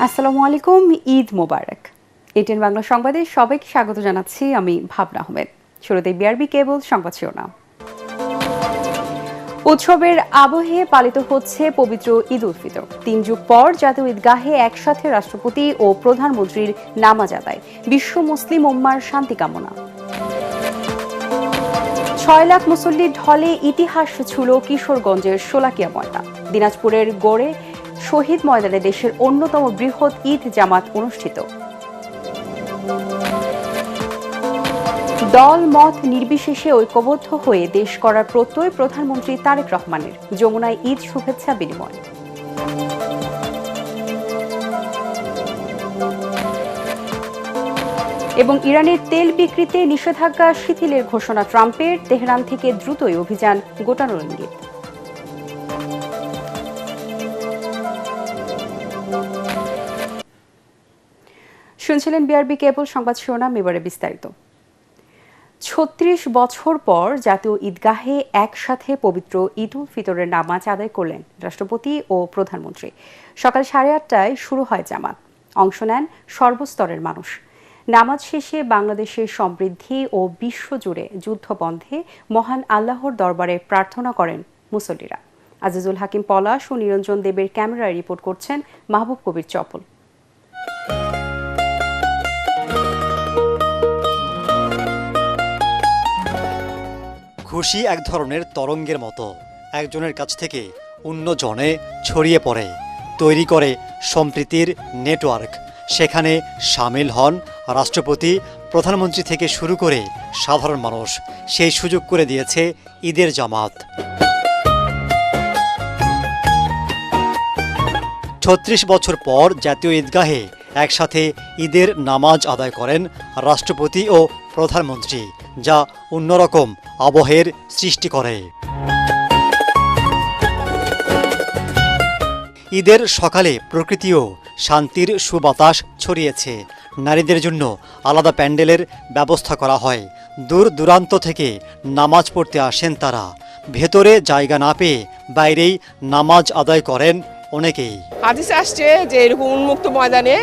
আসসালামু আলাইকুম, ঈদ মোবারক। এটিএন বাংলা সংবাদে সবাইকে স্বাগত জানাচ্ছি আমি ভাবনা আহমেদ। শুরুতে বিআরবি কেবল সংবাদ শিরোনাম। উৎসবের আবহে পালিত হচ্ছে পবিত্র ঈদ উল ফিতর। ৩ যুগ পর জাতীয় ঈদগাহে একসাথে রাষ্ট্রপতি ও প্রধানমন্ত্রীর নামাজ আদায়, বিশ্ব মুসলিম উম্মার শান্তি কামনা। ৬ লাখ মুসল্লির ঢলে ইতিহাস ছুঁল কিশোরগঞ্জের শোলাকিয়া ময়দান। দিনাজপুরের গড়ে শহীদ ময়দানে দেশের অন্যতম বৃহৎ ঈদ জামাত অনুষ্ঠিত। দল মত নির্বিশেষে ঐক্যবদ্ধ হয়ে দেশ করার প্রত্যয় প্রধানমন্ত্রী তারেক রহমানের। যমুনায় ঈদ শুভেচ্ছা বিনিময়। এবং ইরানের তেল বিক্রিতে নিষেধাজ্ঞা শিথিলের ঘোষণা ট্রাম্পের। তেহরান থেকে দ্রুতই অভিযান গোটানোর ইঙ্গিত। শুনছিলেন বিআরবি কেবল সংবাদ শিরোনাম, এবারে বিস্তারিত। ৩৬ বছর পর জাতীয় ঈদগাহে একসাথে পবিত্র ঈদ উল ফিতরের নামাজ আদায় করলেন রাষ্ট্রপতি ও প্রধানমন্ত্রী। সকাল 8:30টায় শুরু হয় জামাত। অংশ নেন সর্বস্তরের মানুষ। নামাজ শেষে বাংলাদেশের সমৃদ্ধি ও বিশ্বজুড়ে যুদ্ধবন্ধে মহান আল্লাহর দরবারে প্রার্থনা করেন মুসল্লিরা। আজিজুল হাকিম পলাশ ও নিরঞ্জন দেবের ক্যামেরায় রিপোর্ট করছেন মাহবুব কবির চপল। খুশি এক ধরনের তরঙ্গের মতো একজনের কাছ থেকে অন্যজনে ছড়িয়ে পড়ে, তৈরি করে সম্প্রীতির নেটওয়ার্ক। সেখানে সামিল হন রাষ্ট্রপতি, প্রধানমন্ত্রী থেকে শুরু করে সাধারণ মানুষ। সেই সুযোগ করে দিয়েছে ঈদের জামাত। ৩৬ বছর পর জাতীয় ঈদগাহে একসাথে ঈদের নামাজ আদায় করেন রাষ্ট্রপতি ও প্রধানমন্ত্রী, যা অন্যরকম আবহের সৃষ্টি করে। ঈদের সকালে প্রকৃতিও শান্তির সুবাতাস ছড়িয়েছে। নারীদের জন্য আলাদা প্যান্ডেলের ব্যবস্থা করা হয়। দূর দূরান্ত থেকে নামাজ পড়তে আসেন তারা। ভেতরে জায়গা না পেয়ে বাইরেই নামাজ আদায় করেন অনেকেই। হাদিসে আসছে যে এরকম উন্মুক্ত ময়দানে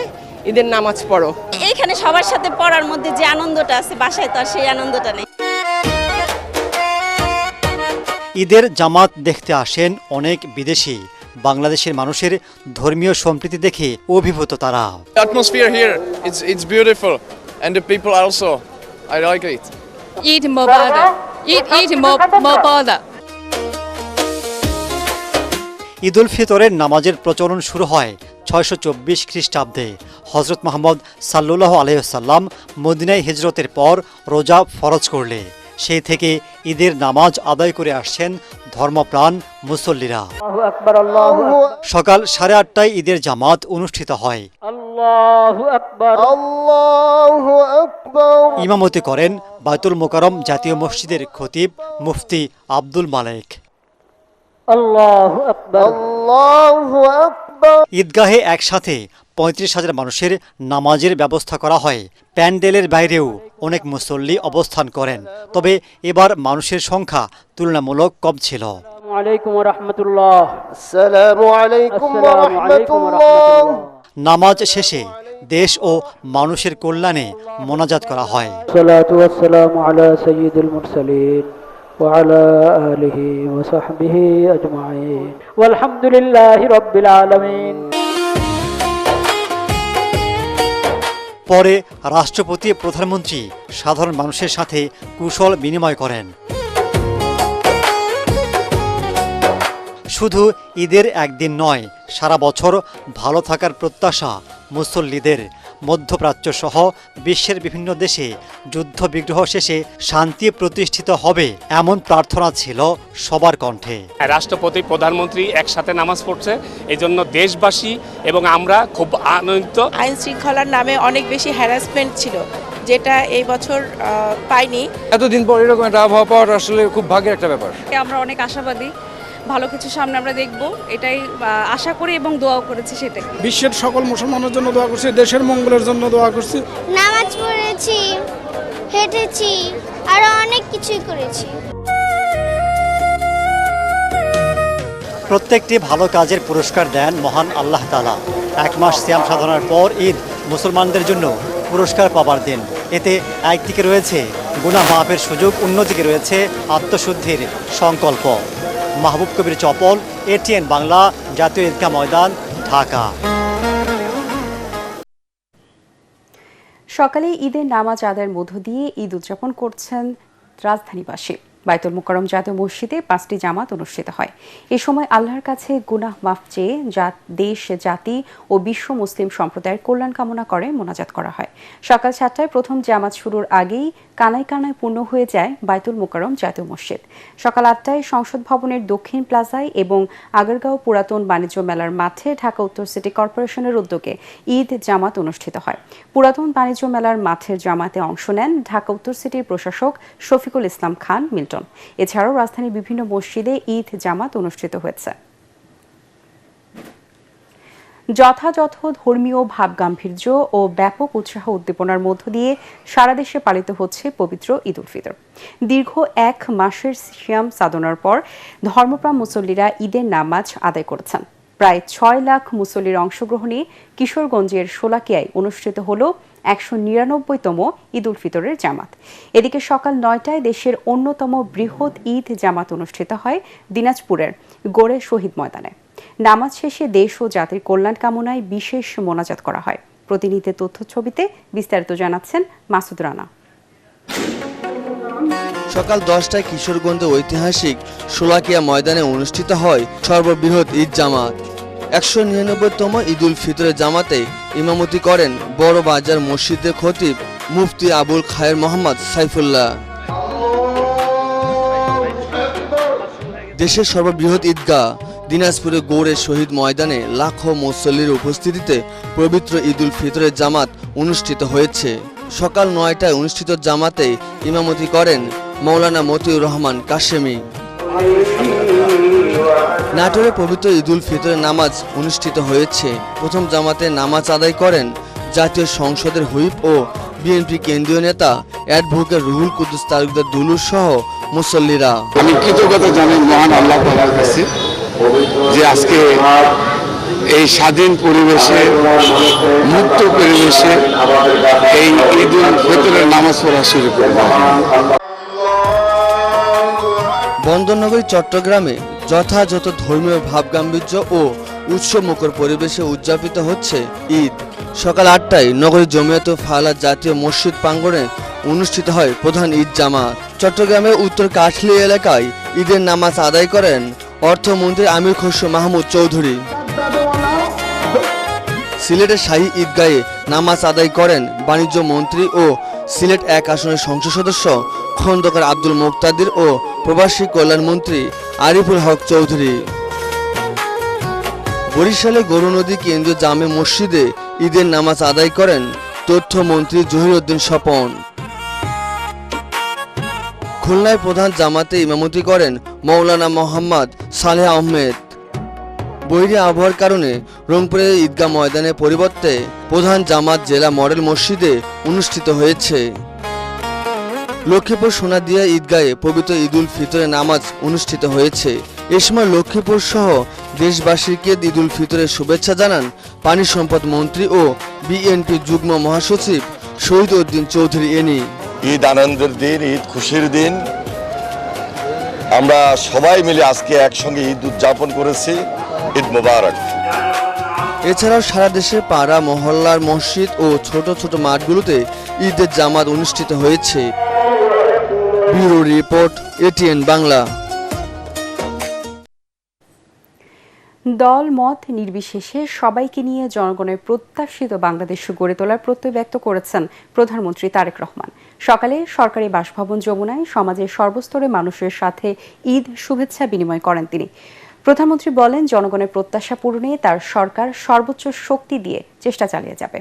ঈদের নামাজ পড়ো। এইখানে সবার সাথে পড়ার মধ্যে যে আনন্দটা আছে, বাসায় তো আর সেই আনন্দটা নেই। ঈদের জামাত দেখতে আসেন অনেক বিদেশি। বাংলাদেশের মানুষের ধর্মীয় সম্প্রীতি দেখে অভিভূত তারা। The atmosphere here, it's beautiful, and the people also. I like it. Eid Mubarak. Eid Mubarak. Eid ul ফিতরের নামাজের প্রচলন শুরু হয় ৬২৪ খ্রিস্টাব্দে। হযরত মুহাম্মদ সাল্লাল্লাহু আলাইহি ওয়াসাল্লাম মদিনায় হিজরতের পর রোজা ফরজ করলে সেই থেকে ঈদের নামাজ আদায় করে আসছেন ধর্মপ্রাণ মুসল্লিরা। সকাল 8:30টায় ঈদের জামাত অনুষ্ঠিত হয়। ইমামতি করেন বায়তুল মোকাররম জাতীয় মসজিদের খতিব মুফতি আব্দুল মালেক। ঈদগাহে একসাথে ৩৫,০০০ মানুষের নামাজের ব্যবস্থা করা হয়। প্যান্ডেলের বাইরেও অনেক মুসল্লি অবস্থান করেন, তবে এবার মানুষের সংখ্যা তুলনামূলক কম ছিল। নামাজ শেষে দেশ ও মানুষের কল্যাণে মোনাজাত করা হয়। وعلى آله وصحبه أجمعين والحمد لله رب العالمين। পরে রাষ্ট্রপতি, প্রধানমন্ত্রী সাধারণ মানুষের সাথে কুশল বিনিময় করেন। শুধু ঈদের একদিন নয়, সারা বছর ভালো থাকার প্রত্যাশা মুসল্লিদের। মধ্যপ্রাচ্য সহ বিশ্বের বিভিন্ন দেশে যুদ্ধ বিগ্রহ শেষে শান্তি প্রতিষ্ঠিত হবে, এমন প্রার্থনা ছিল সবার কণ্ঠে। রাষ্ট্রপতি, প্রধানমন্ত্রী একসাথে নামাজ পড়ছে, এই জন্য দেশবাসী এবং আমরা খুব আনন্দিত। আইন শৃঙ্খলার নামে অনেক বেশি হ্যারাসমেন্ট ছিল, যেটা এই বছর পাইনি। এতদিন পর এরকম একটা আবহাওয়া পাওয়ার আসলে খুব ভাগ্যের একটা ব্যাপার। আমরা অনেক আশাবাদী, ভালো কিছু সামনে আমরা দেখব, এটাই আশা করি এবং দোয়াও করেছি। সেটাই বিশ্বের সকল মুসলমানের জন্য দোয়া করছি, দেশের মঙ্গলের জন্য দোয়া করছি। নামাজ পড়েছি, হেঁটেছি, আরো অনেক কিছুই করেছি। প্রত্যেকটি ভালো কাজের পুরস্কার দেন মহান আল্লাহ তাআলা। এক মাস সিয়াম সাধনার পর ঈদ মুসলমানদের জন্য পুরস্কার পাবার দিন। এতে একদিকে রয়েছে গুনাহ মাফের সুযোগ, অন্যদিকে রয়েছে আত্মশুদ্ধির সংকল্প। মাহবুব কবির চপল, এটিএন বাংলা, জাতীয় ঈদগাহ ময়দান, ঢাকা। সকালে ঈদের নামাজ আদায়ের মধ্য দিয়ে ঈদ উদযাপন করছেন রাজধানীবাসী। বাইতুল মুকাররম জাতীয় মসজিদে 5টি জামাত অনুষ্ঠিত হয়। এ সময় আল্লাহর কাছে গুনাহ মাফ চেয়ে দেশ, জাতি ও বিশ্ব মুসলিম সম্প্রদায়ের কল্যাণ কামনা করে মোনাজাত করা হয়। সকাল 7টায় প্রথম জামাত শুরুর আগেই কানায় কানায় পূর্ণ হয়ে যায় বাইতুল মুকাররম জাতীয় মসজিদ। সকাল 8টায় সংসদ ভবনের দক্ষিণ প্লাজায় এবং আগারগাঁও পুরাতন বাণিজ্য মেলার মাঠে ঢাকা উত্তর সিটি কর্পোরেশনের উদ্যোগে ঈদ জামাত অনুষ্ঠিত হয়। পুরাতন বাণিজ্য মেলার মাঠের জামাতে অংশ নেন ঢাকা উত্তর সিটির প্রশাসক শফিকুল ইসলাম খান মিল্টন। এছাড়াও রাজধানীর বিভিন্ন মসজিদে ঈদ জামাত অনুষ্ঠিত হয়েছে। যথাযথ ধর্মীয় ভাবগাম্ভীর্য ও ব্যাপক উৎসাহ উদ্দীপনার মধ্য দিয়ে সারা দেশে পালিত হচ্ছে পবিত্র ঈদ উল ফিতর। দীর্ঘ 1 মাসের সিয়াম সাধনার পর ধর্মপ্রাণ মুসল্লিরা ঈদের নামাজ আদায় করেছেন। প্রায় 6 লাখ মুসল্লির অংশগ্রহণে কিশোরগঞ্জের শোলাকিয়ায় অনুষ্ঠিত হল 199তম ঈদ উল ফিতরের জামাত। এদিকে সকাল 9টায় দেশের অন্যতম বৃহৎ ঈদ জামাত অনুষ্ঠিত হয় দিনাজপুরের গোড়ে শহীদ ময়দানে। নামাজ শেষে দেশ ও জাতির কল্যাণ কামনায় বিশেষ মোনাজাত করা হয়। প্রতিনিধির তথ্য ছবিতে বিস্তারিত জানাচ্ছেন মাসুদ রানা। সকাল 10টায় কিশোরগঞ্জে ঐতিহাসিক শোলাকিয়া ময়দানে অনুষ্ঠিত হয় সর্ববৃহৎ ঈদ জামাত। 199তম ঈদ উল ফিতরের জামাতে ইমামতি করেন বড় বাজার মসজিদের খতিব মুফতি আবুল খায়ের মোহাম্মদ সাইফুল্লাহ। দেশের সর্ববৃহৎ ঈদগাহ দিনাজপুরে গৌড়ের শহীদ ময়দানে লাখো মুসল্লির উপস্থিতিতে পবিত্র ঈদ উল ফিতরের জামাত অনুষ্ঠিত হয়েছে। সকাল 9টায় অনুষ্ঠিত জামাতে ইমামতি করেন মৌলানা মতিউর রহমান কাশেমি। নাটোরে পবিত্র ঈদ উল ফিতরের নামাজ অনুষ্ঠিত হয়েছে। প্রথম জামাতে নামাজ আদায় করেন জাতীয় সংসদের হুইপ ও বিএনপি কেন্দ্রীয় নেতা অ্যাডভোকেট রুহুল কুদ্দুস তালুকদার দুলুর সহ মুসল্লিরা। আমি কৃতজ্ঞতা জানাই মহান আল্লাহ তাআলার কাছে যে আজকে এই স্বাধীন পরিবেশে, মুক্ত পরিবেশে এই ঈদ উল ফিতরের নামাজ পড়া শুরু করলাম। বন্দরনগরী চট্টগ্রামে যথাযথ ধর্মীয় ভাবগাম্ভীর্য ও উৎসবমুখর পরিবেশে উদযাপিত হচ্ছে ঈদ। সকাল 8টায় নগরীর জমিয়তুল ফালাহ জাতীয় মসজিদ প্রাঙ্গণে অনুষ্ঠিত হয় প্রধান ঈদ জামাত। চট্টগ্রামের উত্তর কাঠলি এলাকায় ঈদের নামাজ আদায় করেন অর্থমন্ত্রী আমির খসরু মাহমুদ চৌধুরী। সিলেটের শাহী ঈদগাহে নামাজ আদায় করেন বাণিজ্য মন্ত্রী ও সিলেট 1 আসনের সংসদ সদস্য খন্দকার আব্দুল মুক্তাদির ও প্রবাসী কল্যাণ মন্ত্রী আরিফুল হক চৌধুরী। বরিশালে গৌরনদী কেন্দ্রীয় জামে মসজিদে ঈদের নামাজ আদায় করেন তথ্যমন্ত্রী জহিরউদ্দিন স্বপন। খুলনায় প্রধান জামাতে ইমামতি করেন মৌলানা মোহাম্মদ সালেহ আহমেদ। বৈরী আবহাওয়ার কারণে রংপুরের ঈদগাহ ময়দানের পরিবর্তে প্রধান জামাত জেলা মডেল মসজিদে অনুষ্ঠিত হয়েছে। লক্ষ্মীপুর সোনাদিয়া ঈদগাহে পবিত্র ঈদ উল ফিতরের নামাজ অনুষ্ঠিত হয়েছে। এ সময় লক্ষ্মীপুর সহ দেশবাসীকে ঈদ উল ফিতরের শুভেচ্ছা জানান পানি সম্পদ মন্ত্রী ও বিএনপি যুগ্ম মহাসচিব শহীদ উদ্দিন চৌধুরী এনি। ঈদ আনন্দের দিন, ঈদ খুশির দিন। আমরা সবাই মিলে আজকে একসঙ্গে ঈদ উদযাপন করেছি। ঈদ মোবারক। এছাড়াও সারা দেশে পাড়া মহল্লার মসজিদ ও ছোট ছোট মাঠগুলোতে ঈদের জামাত অনুষ্ঠিত হয়েছে। Bureau report, ATN Bangla. দল মত নির্বিশেষে সবাইকে নিয়ে জনগণের প্রত্যাশিত বাংলাদেশ গড়ে তোলার প্রত্যয় ব্যক্ত করেছেন প্রধানমন্ত্রী তারেক রহমান। সকালে সরকারি বাসভবন যমুনায় সমাজের সর্বস্তরের মানুষের সাথে ঈদ শুভেচ্ছা বিনিময় করেন তিনি। প্রধানমন্ত্রী বলেন, জনগণের প্রত্যাশা পূরণে তার সরকার সর্বোচ্চ শক্তি দিয়ে চেষ্টা চালিয়ে যাবে।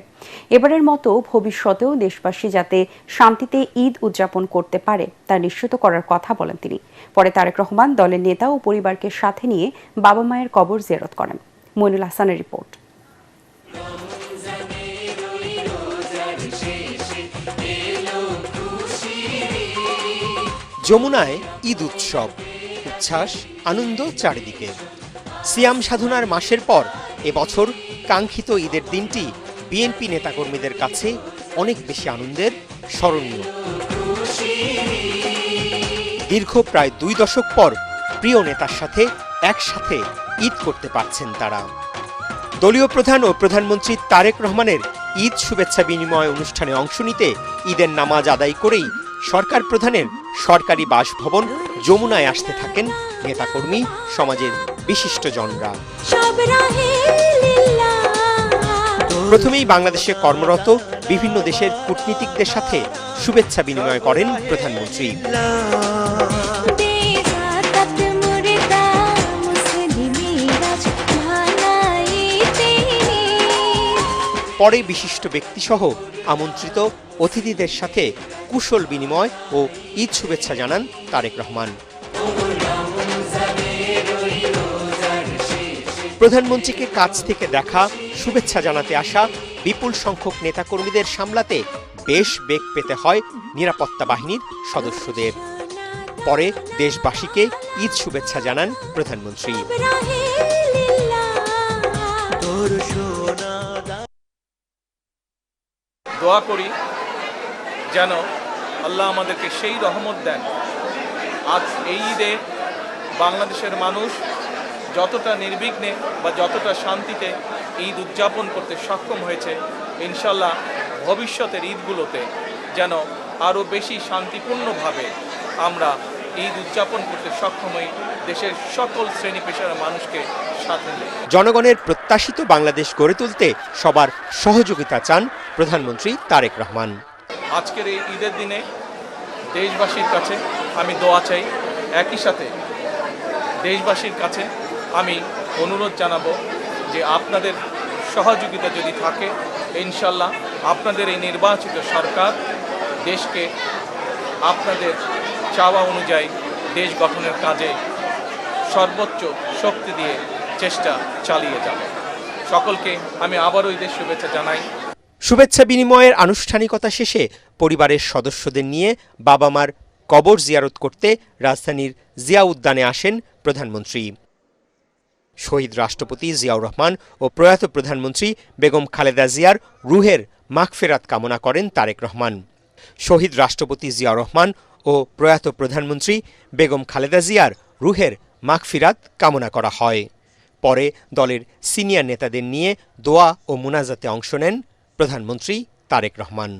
এবারের মতো ভবিষ্যতেও দেশবাসী যাতে শান্তিতে ঈদ উদযাপন করতে পারে তা নিশ্চিত করার কথা বলেন তিনি। পরে তারেক রহমান দলের নেতা ও পরিবারকে সাথে নিয়ে বাবা মায়ের কবর জিয়ারত করেন। মইনুল হাসানের রিপোর্ট। যমুনায় ঈদ উৎসব, উচ্ছ্বাস, আনন্দ চারিদিকে। সিয়াম সাধনার মাসের পর এবছর কাঙ্ক্ষিত ঈদের দিনটি বিএনপি নেতাকর্মীদের কাছে অনেক বেশি আনন্দের, স্মরণীয়। দীর্ঘ প্রায় 2 দশক পর প্রিয় নেতার সাথে একসাথে ঈদ করতে পারছেন তারা। দলীয় প্রধান ও প্রধানমন্ত্রী তারেক রহমানের ঈদ শুভেচ্ছা বিনিময় অনুষ্ঠানে অংশ নিতে ঈদের নামাজ আদায় করেই সরকার প্রধানের সরকারি বাসভবন যমুনায় আসতে থাকেন নেতাকর্মী, সমাজের বিশিষ্টজনরা। প্রথমেই বাংলাদেশে কর্মরত বিভিন্ন দেশের কূটনীতিকদের সাথে শুভেচ্ছা বিনিময় করেন প্রধানমন্ত্রী। পরে বিশিষ্ট ব্যক্তিসহ আমন্ত্রিত অতিথিদের সাথে কুশল বিনিময় ও ঈদ শুভেচ্ছা জানান তারেক রহমান। প্রধানমন্ত্রীকে কাছ থেকে দেখা, শুভেচ্ছা জানাতে আসা বিপুল সংখ্যক নেতাকর্মীদের সামলাতে বেশ বেগ পেতে হয় নিরাপত্তা বাহিনীর সদস্যদের। পরে দেশবাসীকে ঈদ শুভেচ্ছা জানান প্রধানমন্ত্রী। দোয়া করি যেন আল্লাহ আমাদেরকে সেই রহমত দেন, আজ এই ঈদে বাংলাদেশের মানুষ যতটা নির্বিঘ্নে বা যতটা শান্তিতে ঈদ উদযাপন করতে সক্ষম হয়েছে, ইনশাল্লাহ ভবিষ্যতের ঈদগুলোতে যেন আরও বেশি শান্তিপূর্ণভাবে আমরা ঈদ উদযাপন করতে সক্ষম হই, দেশের সকল শ্রেণী পেশার মানুষকে সাথে নিয়ে। জনগণের প্রত্যাশিত বাংলাদেশ গড়ে তুলতে সবার সহযোগিতা চান প্রধানমন্ত্রী তারেক রহমান। আজকের এই ঈদের দিনে দেশবাসীর কাছে আমি দোয়া চাই, একই সাথে দেশবাসীর কাছে আমি অনুরোধ জানাবো যে আপনাদের সহযোগিতা যদি থাকে, ইনশাল্লাহ আপনাদের এই নির্বাচিত সরকার দেশকে আপনাদের চাওয়া অনুযায়ী দেশ গঠনের কাজে সর্বোচ্চ শক্তি দিয়ে চেষ্টা চালিয়ে যাবে। সকলকে আমি আবারও ঈদের শুভেচ্ছা জানাই। শুভেচ্ছা বিনিময়ের আনুষ্ঠানিকতা শেষে পরিবারের সদস্যদের নিয়ে বাবা মার কবর জিয়ারত করতে রাজধানীর জিয়া উদ্যানে আসেন প্রধানমন্ত্রী। শহীদ রাষ্ট্রপতি জিয়াউর রহমান ও প্রয়াত প্রধানমন্ত্রী বেগম খালেদা জিয়ার রুহের মাগফিরাত কামনা করেন তারেক রহমান। শহীদ রাষ্ট্রপতি জিয়াউর রহমান ও প্রয়াত প্রধানমন্ত্রী বেগম খালেদা জিয়ার রুহের মাগফিরাত কামনা করা হয়। পরে দলের সিনিয়র নেতাদের নিয়ে দোয়া ও মুনাজাতে অংশ নেন প্রধানমন্ত্রী তারেক রহমান।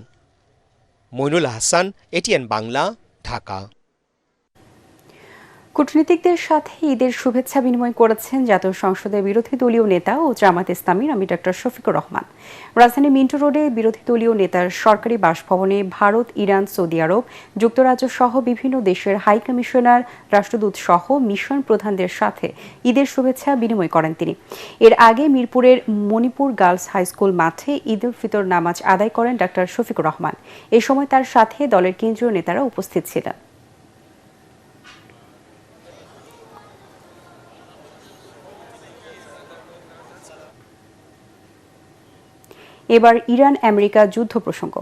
মইনুল হাসান, এটিএন বাংলা, ঢাকা। কূটনীতিকদের সাথে ঈদের শুভেচ্ছা বিনিময় করেছেন জাতীয় সংসদের বিরোধী দলীয় নেতা ও জামাত ইসলামীর আমির ডক্টর শফিকুর রহমান। রাজধানী মিন্টো রোডে বিরোধী দলীয় নেতার সরকারি বাসভবনে ভারত, ইরান, সৌদি আরব, যুক্তরাজ্য সহ বিভিন্ন দেশের হাই কমিশনার, রাষ্ট্রদূত সহ মিশন প্রধানদের সাথে ঈদের শুভেচ্ছা বিনিময় করেন তিনি। এর আগে মিরপুরের মণিপুর গার্লস হাই স্কুল মাঠে ঈদ উল ফিতর নামাজ আদায় করেন ডক্টর শফিকুর রহমান। এ সময় তার সাথে দলের কেন্দ্রীয় নেতারা উপস্থিত ছিলেন। এবার ইরান আমেরিকা যুদ্ধ প্রসঙ্গ।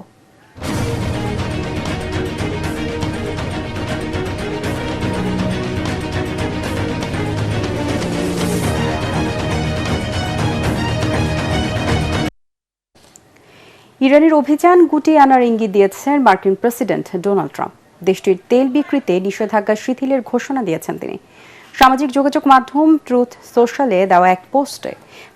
ইরানের অভিযান গুটিয়ে আনার ইঙ্গিত দিয়েছেন মার্কিন প্রেসিডেন্ট ডোনাল্ড ট্রাম্প। দেশটির তেল বিক্রিতে নিষেধাজ্ঞা শিথিলের ঘোষণা দিয়েছেন তিনি। সামাজিক যোগাযোগ মাধ্যম ট্রুথ সোশ্যালে দেওয়া এক পোস্টে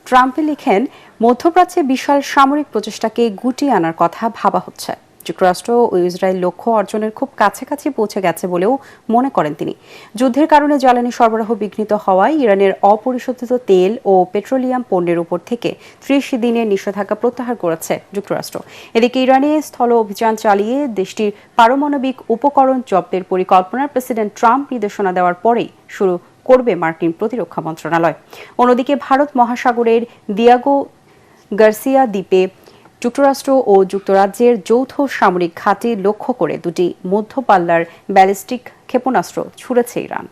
ট্রাম্পে লিখেন, মধ্যপ্রাচ্যে বিশাল সামরিক প্রচেষ্টাকে গুটিয়ে আনার কথা ভাবা হচ্ছে। যুক্তরাষ্ট্র ও ইসরায়েল লক্ষ্য অর্জনের খুব কাছাকাছি পৌঁছে গেছে বলেও মনে করেন তিনি। যুদ্ধের কারণে জ্বালানি সরবরাহ বিঘ্নিত হওয়ায় ইরানের অপরিশোধিত তেল ও পেট্রোলিয়াম পণ্যের উপর থেকে 30 দিনের নিষেধাজ্ঞা প্রত্যাহার করেছে যুক্তরাষ্ট্র। এদিকে ইরানে স্থল অভিযান চালিয়ে দেশটির পারমাণবিক উপকরণ জব্দের পরিকল্পনার প্রেসিডেন্ট ট্রাম্প নির্দেশনা দেওয়ার পরেই শুরু করবে মার্কিন প্রতিরক্ষা মন্ত্রণালয়। অন্যদিকে ভারত মহাসাগরের দিয়াগো গার্সিয়া দ্বীপে যুক্তরাষ্ট্র ও যুক্তরাজ্যের যৌথ সামরিক ঘাঁটি লক্ষ্য করে দুটি মধ্যপাল্লার ব্যালিস্টিক ক্ষেপণাস্ত্র ছুড়েছে ইরান।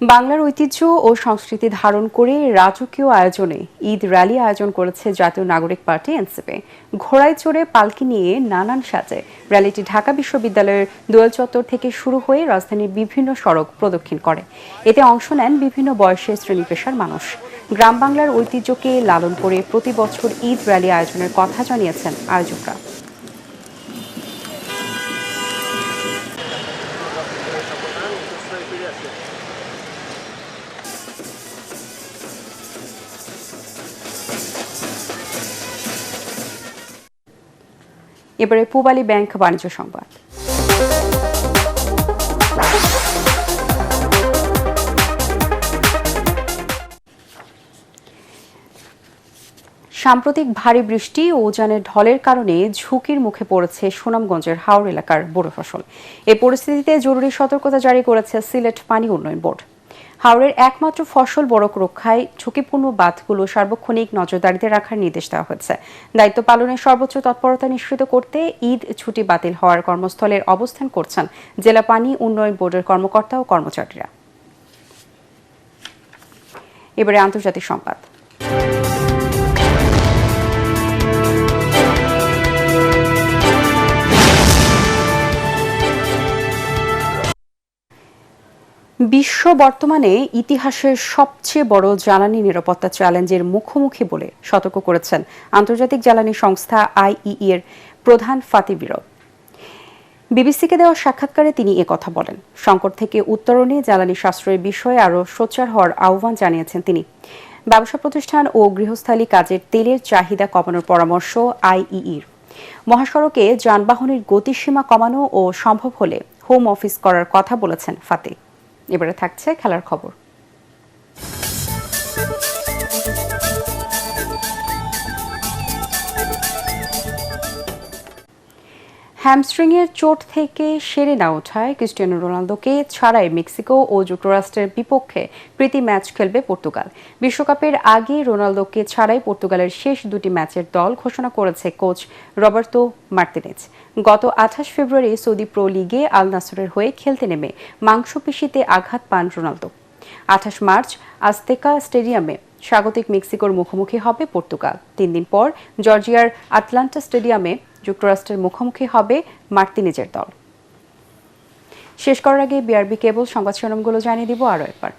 বাংলার ঐতিহ্য ও সংস্কৃতি ধারণ করে রাজকীয় আয়োজনে ঈদ র্যালি আয়োজন করেছে জাতীয় নাগরিক পার্টি এনসিপি। ঘোড়ায় চড়ে পালকি নিয়ে নানান সাজে র্যালিটি ঢাকা বিশ্ববিদ্যালয়ের দোয়েল চত্বর থেকে শুরু হয়ে রাজধানীর বিভিন্ন সড়ক প্রদক্ষিণ করে। এতে অংশ নেন বিভিন্ন বয়সের শ্রেণী পেশার মানুষ। গ্রাম বাংলার ঐতিহ্যকে লালন করে প্রতি বছর ঈদ র্যালি আয়োজনের কথা জানিয়েছেন আয়োজকরা। এবারে পূবালী ব্যাংক বাণিজ্য সংবাদ। সাম্প্রতিক ভারী বৃষ্টি ও উজানের ঢলের কারণে ঝুঁকির মুখে পড়েছে সুনামগঞ্জের হাওর এলাকার বোরো ফসল। এই পরিস্থিতিতে জরুরি সতর্কতা জারি করেছে সিলেট পানি উন্নয়ন বোর্ড। হাওরের একমাত্র ফসল বরক রক্ষায় ঝুঁকিপূর্ণ বাঁধগুলো সার্বক্ষণিক নজরদারিতে রাখার নির্দেশ দেওয়া হয়েছে। দায়িত্ব পালনের সর্বোচ্চ তৎপরতা নিশ্চিত করতে ঈদ ছুটি বাতিল হওয়ার কর্মস্থলের অবস্থান করছেন জেলা পানি উন্নয়ন বোর্ডের কর্মকর্তা ও কর্মচারীরা। এবারে আন্তর্জাতিক সংবাদ। বিশ্ব বর্তমানে ইতিহাসের সবচেয়ে বড় জ্বালানি নিরাপত্তা চ্যালেঞ্জের মুখোমুখি বলে সতর্ক করেছেন আন্তর্জাতিক জ্বালানি সংস্থা IEA এর প্রধান ফাতি বিরদ। বিবিসিকে দেওয়া সাক্ষাৎকারে তিনি কথা বলেন। সংকট থেকে উত্তরণে জ্বালানি সাশ্রয়ের বিষয়ে আরও সোচ্চার হওয়ার আহ্বান জানিয়েছেন তিনি। ব্যবসা প্রতিষ্ঠান ও গৃহস্থালী কাজের তেলের চাহিদা কমানোর পরামর্শ IEA-র। মহাসড়কে যানবাহনের গতিসীমা কমানো ও সম্ভব হলে হোম অফিস করার কথা বলেছেন ফাতি। এবারে থাকছে খেলার খবর। হ্যামস্ট্রিংয়ের চোট থেকে সেরে না ওঠায় ক্রিস্টিয়ানো রোনালদোকে ছাড়াই মেক্সিকো ও যুক্তরাষ্ট্রের বিপক্ষে প্রীতি ম্যাচ খেলবে পর্তুগাল। বিশ্বকাপের আগে রোনালদোকে ছাড়াই পর্তুগালের শেষ দুটি ম্যাচের দল ঘোষণা করেছে কোচ রবার্তো মার্তিনেজ। গত 28 ফেব্রুয়ারি সৌদি প্রো লিগে আল নাসরের হয়ে খেলতে নেমে মাংসপেশিতে আঘাত পান রোনালদো। 28 মার্চ আজতেকা স্টেডিয়ামে স্বাগতিক মেক্সিকোর মুখোমুখি হবে পর্তুগাল। 3 দিন পর জর্জিয়ার আটলান্টা স্টেডিয়ামে যুক্তরাষ্ট্রের মুখোমুখি হবে মার্তিনেজের দল। শেষ করার আগে বিআরবি কেবল সংবাদ শিরোনামগুলো জানিয়ে দিব আরও একবার।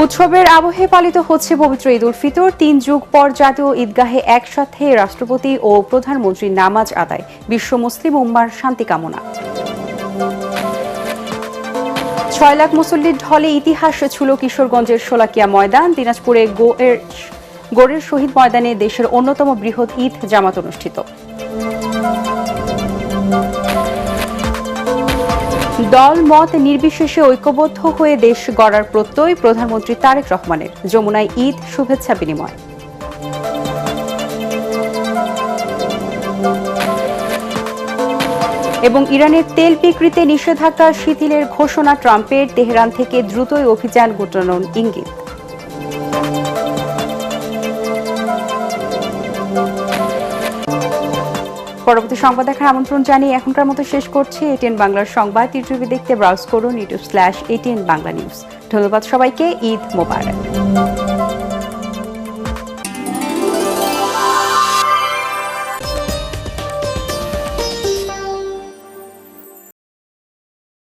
উৎসবের আবহে পালিত হচ্ছে পবিত্র ঈদ উল ফিতর। 3 যুগ পর জাতীয় ঈদগাহে একসাথে রাষ্ট্রপতি ও প্রধানমন্ত্রীর নামাজ আদায়। বিশ্ব মুসলিম উম্মার শান্তি কামনা। 6 লাখ মুসল্লির ঢলে ইতিহাস ছুঁল কিশোরগঞ্জের শোলাকিয়া ময়দান। দিনাজপুরে গোড়ের শহীদ ময়দানে দেশের অন্যতম বৃহৎ ঈদ জামাত অনুষ্ঠিত। দল মত নির্বিশেষে ঐক্যবদ্ধ হয়ে দেশ গড়ার প্রত্যয় প্রধানমন্ত্রী তারেক রহমানের। যমুনায় ঈদ শুভেচ্ছা বিনিময়। এবং ইরানের তেল বিক্রিতে নিষেধাজ্ঞা শিথিলের ঘোষণা ট্রাম্পের। তেহরান থেকে দ্রুতই অভিযান গুটানোর ইঙ্গিত। পরবর্তী সংবাদ দেখার আমন্ত্রণ জানিয়ে এখনকার মতো শেষ করছি ATN বাংলার সংবাদ। ইউটিউবে দেখতে ব্রাউজ করুন youtube/ATN বাংলা নিউজ। ধন্যবাদ সবাইকে। ঈদ মোবারক।